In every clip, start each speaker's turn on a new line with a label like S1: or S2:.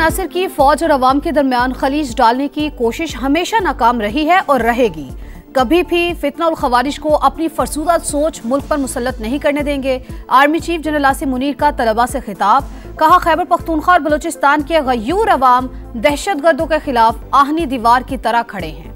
S1: अनासर की फौज और अवाम के दरमियान खलीज डालने की कोशिश हमेशा नाकाम रही है और रहेगी। कभी भी फितना और खवारिज को अपनी फरसूदा सोच मुल्क पर मुसल्लत नहीं करने देंगे। Army chief general Asim Munir का तलबा से खिताब, कहा खैबर पख्तूनख्वा और बलूचिस्तान के गयूर अवाम दहशतगर्दों के खिलाफ आहनी दीवार की तरह खड़े हैं।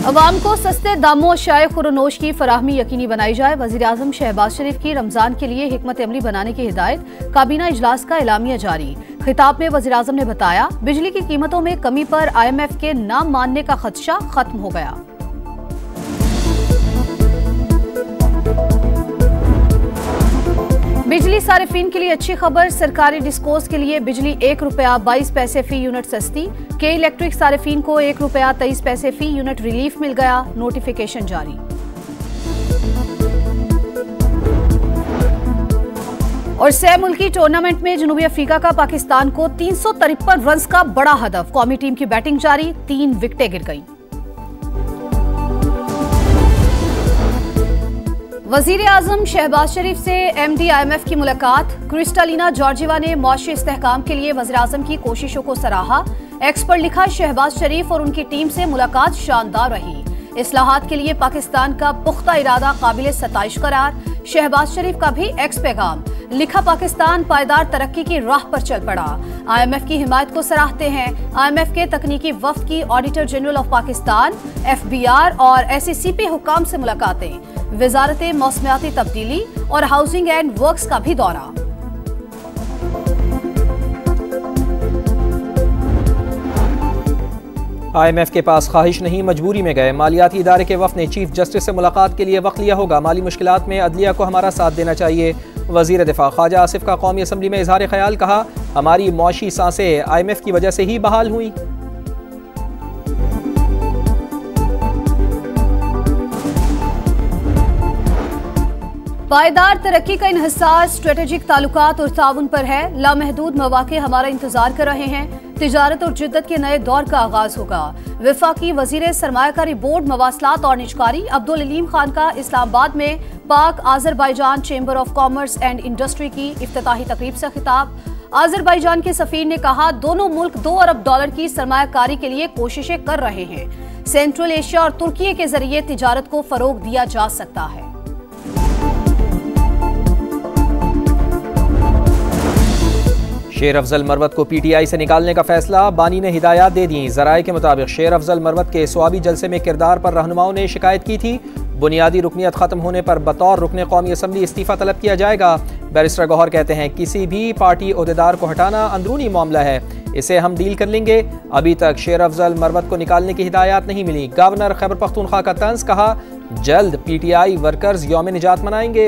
S1: अवाम को सस्ते दामों अशियाए खुरोनोश की फराहमी यकीनी बनाई जाए। वजीर आजम शहबाज शरीफ की रमजान के लिए हिकमत अमली बनाने की हिदायत। काबीना इजलास का एलामिया जारी। खिताब में वजीर आजम ने बताया, बिजली की कीमतों में कमी पर IMF के न मानने का खदशा खत्म हो गया। बिजली सारिफीन के लिए अच्छी खबर, सरकारी डिस्कोस के लिए बिजली ₹1.22 फी यूनिट सस्ती। के इलेक्ट्रिक सारिफीन को ₹1.23 फी यूनिट रिलीफ मिल गया। नोटिफिकेशन जारी। और सह मुल्की टूर्नामेंट में जनूबी अफ्रीका का पाकिस्तान को 353 रन का बड़ा हदफ। कौमी टीम की बैटिंग जारी, 3 विकेटें गिर गईं। वजीर आजम शहबाज शरीफ से MD IMF की मुलाकात। क्रिस्टालिना जॉर्जिवा ने मुआशी इस्तेहकाम के लिए वजीर आजम की कोशिशों को सराहा। एक्स पर लिखा, शहबाज शरीफ और उनकी टीम से मुलाकात शानदार रही। इस्लाहात के लिए पाकिस्तान का पुख्ता इरादा काबिल सताइश करार। शहबाज शरीफ का भी एक्स पैगाम, लिखा, पाकिस्तान पायदार तरक्की की राह पर चल पड़ा। IMF की हिमायत को सराहते हैं। IMF के तकनीकी वफ्द की auditor general of Pakistan, FBR और SECP हुकाम से मुलाकातें। वजारत मौसमियाती तब्दीली और हाउसिंग एंड वर्क्स का भी दौरा।
S2: IMF के पास ख्वाहिश नहीं, मजबूरी में गए। मालियाती इदारे के वफ़द ने चीफ जस्टिस से मुलाकात के लिए वक्त लिया होगा। माली मुश्किलात में अदलिया को हमारा साथ देना चाहिए। वजीर दिफा ख्वाजा आसिफ का कौमी असम्बली में इजहार ख्याल, कहा, हमारी मौशी सांसें IMF की वजह से ही बहाल हुई।
S1: पायदार तरक्की का इन्हिसार स्ट्रेटेजिक ताल्लुकात और ताउन पर है। लामहदूद मौके हमारा इंतजार कर रहे हैं। तिजारत और जिद्दत के नए दौर का आगाज होगा। वफाकी वजीर सरमायाकारी बोर्ड, मवासलात और निजकारी अब्दुल अलीम खान का इस्लामाबाद में पाक Azerbaijan chamber of commerce and industry की इफ्तिताही तकरीब से खिताब। आज़रबाईजान के सफीर ने कहा, दोनों मुल्क $2 अरब की सरमायाकारी के लिए कोशिशें कर रहे हैं। सेंट्रल एशिया और तुर्की के जरिए तिजारत को फरोग दिया जा सकता है।
S2: शेर अफजल मरवत को PTI से निकालने का फैसला, बानी ने हिदायत दे दी। जराये के मुताबिक शेर अफजल मरवत के स्वाबी जलसे में किरदार पर रहनुमाओं ने शिकायत की थी। बुनियादी रुकनियत खत्म होने पर बतौर रुकने कौमी असम्बली इस्तीफा तलब किया जाएगा। बैरिस्टर गौहर कहते हैं, किसी भी पार्टी ओहदेदार को हटाना अंदरूनी मामला है, इसे हम डील कर लेंगे। अभी तक शेर अफजल मरवत को निकालने की हिदायत नहीं मिली। गवर्नर खैबर पख्तूनख्वा का तंज, कहा, जल्द PTI वर्कर्स यौम निजात मनाएंगे।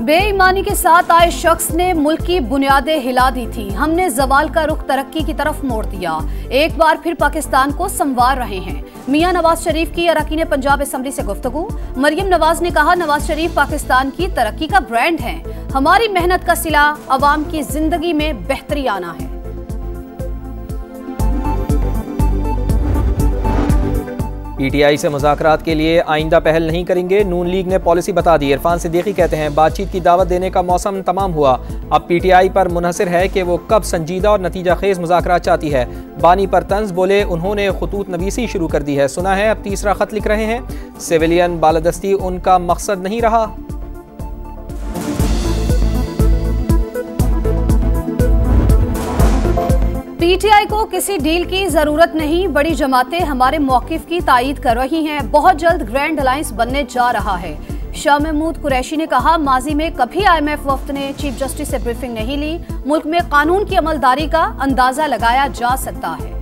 S1: बेईमानी के साथ आए शख्स ने मुल्क की बुनियादें हिला दी थी। हमने जवाल का रुख तरक्की की तरफ मोड़ दिया। एक बार फिर पाकिस्तान को संवार रहे हैं। मियां नवाज शरीफ की अरकान पंजाब असम्बली से गुफ्तगू। मरियम नवाज ने कहा, नवाज शरीफ पाकिस्तान की तरक्की का ब्रांड है। हमारी मेहनत का सिला अवाम की जिंदगी में बेहतरी आना है।
S2: PTI से मुज़ाकरात के लिए आइंदा पहल नहीं करेंगे, नून लीग ने पॉलिसी बता दी। इरफान सिद्दीकी कहते हैं, बातचीत की दावत देने का मौसम तमाम हुआ। अब PTI पर मुनहसर है कि वो कब संजीदा और नतीजा खेज मुज़ाकरात चाहती है। बानी पर तंज, बोले, उन्होंने खतूत नवीसी शुरू कर दी है। सुना है अब तीसरा खत लिख रहे हैं। सिविलियन बालादस्ती उनका मकसद नहीं रहा।
S1: PTI को किसी डील की जरूरत नहीं। बड़ी जमातें हमारे मौकिफ की तायीद कर रही हैं। बहुत जल्द ग्रैंड अलायंस बनने जा रहा है। शाह महमूद कुरैशी ने कहा, माजी में कभी IMF वफ्द ने चीफ जस्टिस से ब्रीफिंग नहीं ली। मुल्क में कानून की अमलदारी का अंदाजा लगाया जा सकता है।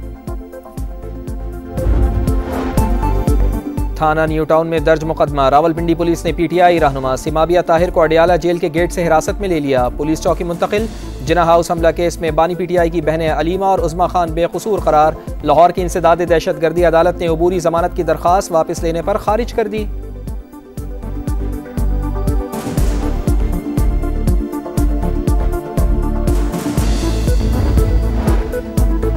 S2: थाना न्यू टाउन में दर्ज मुकदमा। रावलपिंडी पुलिस ने PTI रहनुमा सिमाबिया ताहिर को अडियाला जेल के गेट से हिरासत में ले लिया। पुलिस चौकी मुंतकिल। जिना हाउस हमला केस में बानी PTI की बहनें अलीमा और उज़मा खान बेकसूर करार। लाहौर की इंसदाद दहशतगर्दी अदालत ने अबूरी जमानत की दरख्वास्त वापस लेने पर खारिज कर दी।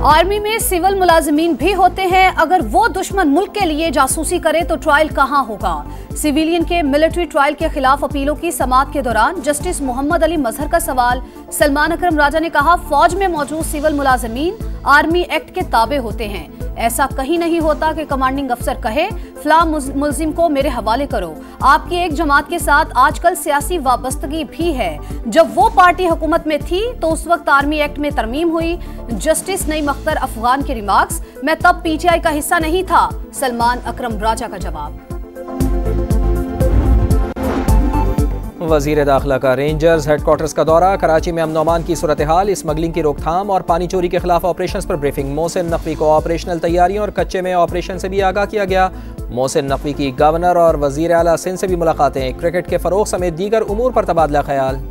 S1: आर्मी में सिविल मुलाजिमीन भी होते हैं। अगर वो दुश्मन मुल्क के लिए जासूसी करे तो ट्रायल कहां होगा? सिविलियन के मिलिट्री ट्रायल के खिलाफ अपीलों की समाअत के दौरान जस्टिस मोहम्मद अली मजहर का सवाल। सलमान अकरम राजा ने कहा, फौज में मौजूद सिविल मुलाजिमीन आर्मी एक्ट के ताबे होते हैं। ऐसा कहीं नहीं होता कि कमांडिंग अफसर कहे फला मुल्जिम को मेरे हवाले करो। आपकी एक जमात के साथ आजकल सियासी वाबस्तगी भी है। जब वो पार्टी हुकूमत में थी तो उस वक्त आर्मी एक्ट में तरमीम हुई। जस्टिस नईम अख्तर अफगान के रिमार्क्स, मैं तब पीटीआई का हिस्सा नहीं था। सलमान अकरम राजा का जवाब।
S2: वजीर दाखिला का रेंजर्स हेडक्वार्टर्स का दौरा। कराची में अमन अमान की सूरत हाल, स्मगलिंग की रोकथाम और पानी चोरी के खिलाफ ऑपरेशन पर ब्रीफिंग। मोहसिन नकवी को ऑपरेशनल तैयारियों और कच्चे में ऑपरेशन से भी आगाह किया गया। मोहसिन नकवी की गवर्नर और वजीर आला सिंध से भी मुलाकातें। क्रिकेट के फरोग समेत दीगर उमूर पर तबादला ख्याल।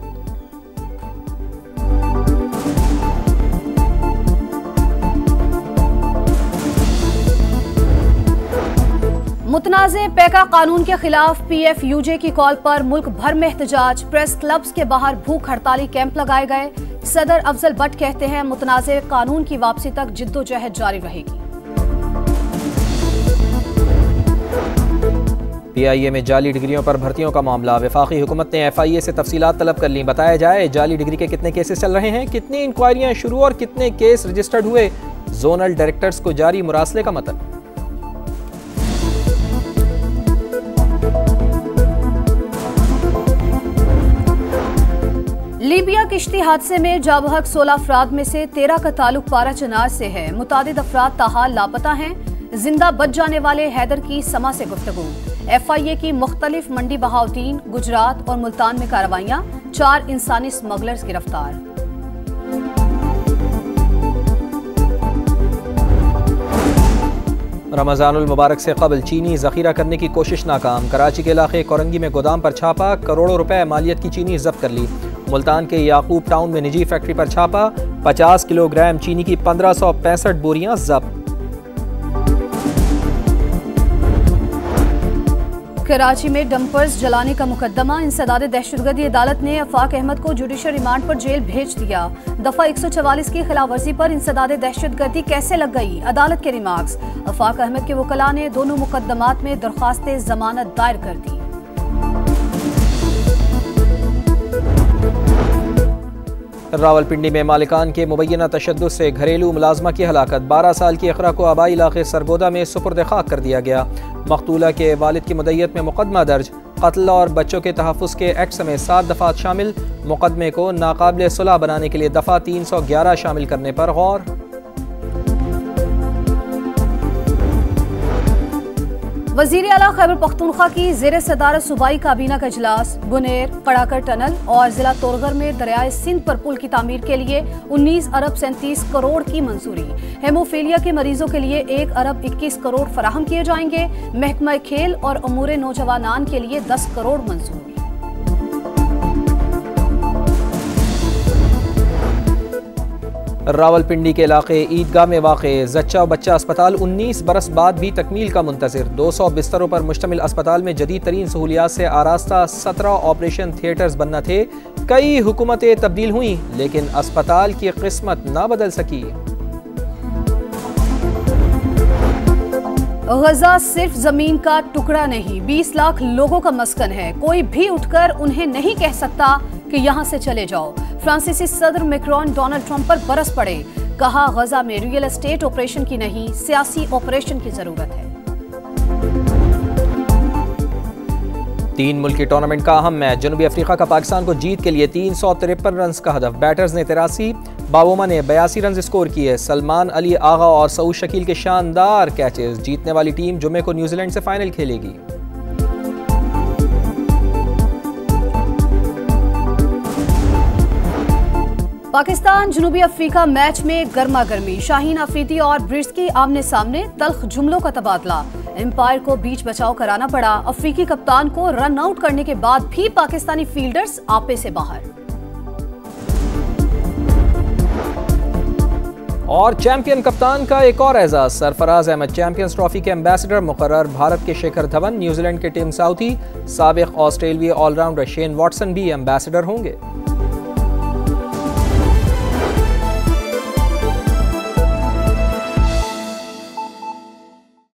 S1: मुतनाज़े पैका कानून के खिलाफ PFUJ की कॉल पर मुल्क भर में एहतजाज। प्रेस क्लब्स के बाहर भूख हड़ताली कैंप लगाए गए। सदर अफजल भट्ट कहते हैं, मुतनाज़े कानून की वापसी तक जिद्दोजहद जारी रहेगी।
S2: PIA में जाली डिग्रियों पर भर्तियों का मामला। वफाकी हुकूमत ने FIA से तफसीलात तलब कर ली। बताया जाए जाली डिग्री के कितने केसेस चल रहे हैं, कितनी इंक्वायरियां शुरू और कितने केस रजिस्टर्ड हुए। जोनल डायरेक्टर्स को जारी मुरासले का मतन।
S1: लीबिया किश्ती हादसे में जाबहक 16 अफराद में से 13 का ताल्लुक पारा चनार से है। मुतादिद अफराद ताहाल लापता हैं। जिंदा बच जाने वाले हैदर की समा से गुफ्तगू। FIA की मुख्तलिफ मंडी बहाउद्दीन, गुजरात और मुल्तान में कार्रवाइयां। 4 इंसानी स्मगलर्स गिरफ्तार।
S2: रमजानुल मुबारक से कबल चीनी जखीरा करने की कोशिश नाकाम। कराची के इलाके कोरंगी में गोदाम पर छापा, करोड़ों रुपए मालियत की चीनी जब्त कर ली। मुल्तान के याकूब टाउन में निजी फैक्ट्री पर छापा, 50 किलोग्राम चीनी की 1565 बोरियां जब्त।
S1: कराची में डंपर्स जलाने का मुकदमा। इंसदाद दहशतगर्दी अदालत ने अफाक अहमद को जुडिशल रिमांड पर जेल भेज दिया। दफा 144 की खिलाफवर्जी पर इंसदाद दहशतगर्दी कैसे लग गई? अदालत के रिमार्क्स। अफाक अहमद के वकला ने दोनों मुकदमात में दरख्वास्त जमानत दायर कर दी।
S2: रावलपिंडी में मालिकान के मुबैना तशद्दुद से घरेलू मुलाजमा की हलाकत। 12 साल की अखरा को आबाई इलाके सरगोदा में सुपुर्द खाक कर दिया गया। मकतूला के वालिद की मुद्दत में मुकदमा दर्ज। कत्ल और बच्चों के तहफ़्फ़ुज़ के एक्ट समेत 7 दफ़ात शामिल। मुकदमे को नाकाबिल सुलह बनाने के लिए दफ़ा 311 शामिल करने पर गौर।
S1: वज़ीर आला खैबर पख्तूनख्वा की ज़ेर सदारत सूबाई काबीना का इजलास। बुनेर, कड़ाकर टनल और जिला तोरगर में दरियाए सिंध पर पुल की तामीर के लिए 19 अरब 37 करोड़ की मंजूरी। हेमोफीलिया के मरीजों के लिए 1 अरब 21 करोड़ फराहम किए जाएंगे। महकमा खेल और अमूर नौजवानान के लिए 10 करोड़ मंजूर।
S2: रावलपिंडी के इलाके ईदगाह में वाक़े जच्चा बच्चा अस्पताल 19 बरस बाद भी तकमील का मुंतज़िर। 200 बिस्तरों पर मुश्तमिल अस्पताल में जदीद तरीन सहूलियात से आरास्ता 17 ऑपरेशन थिएटर्स बनना थे। कई हुकूमतें तब्दील हुई लेकिन अस्पताल की किस्मत ना बदल सकी।
S1: गजा सिर्फ जमीन का टुकड़ा नहीं, 20 लाख लोगों का मस्कन है। कोई भी उठकर उन्हें नहीं कह सकता कि यहाँ से चले जाओ। फ्रांसीसी सदर मैक्रोन डोनाल्ड ट्रंप पर बरस पड़े। कहा, गजा में रियल एस्टेट ऑपरेशन की नहीं, सियासी ऑपरेशन की जरूरत है।
S2: 3 मुल्की टूर्नामेंट का अहम मैच। जनूबी अफ्रीका का पाकिस्तान को जीत के लिए 353 रन का हदफ। बैटर्स ने 83, बावोमा ने 82 रन स्कोर किए। सलमान अली आगा और सऊद शकील के शानदार कैचेस। जीतने वाली टीम जुमे को न्यूजीलैंड से फाइनल खेलेगी।
S1: पाकिस्तान जनूबी अफ्रीका मैच में गर्मा गर्मी। शाहीन अफरीदी और ब्रिस्की आमने सामने, तल्ख जुमलों का तबादला। एम्पायर को बीच बचाव कराना पड़ा। अफ्रीकी कप्तान को रन आउट करने के बाद भी पाकिस्तानी फील्डर्स आपे से बाहर।
S2: और चैंपियन कप्तान का एक और एजाज। सरफराज अहमद चैंपियंस ट्रॉफी के एम्बेसडर मुकर्रर। भारत के शिखर धवन, न्यूजीलैंड के टिम साउथी, साबिक ऑस्ट्रेलियाई ऑलराउंडर शेन वॉटसन भी एम्बेसडर होंगे।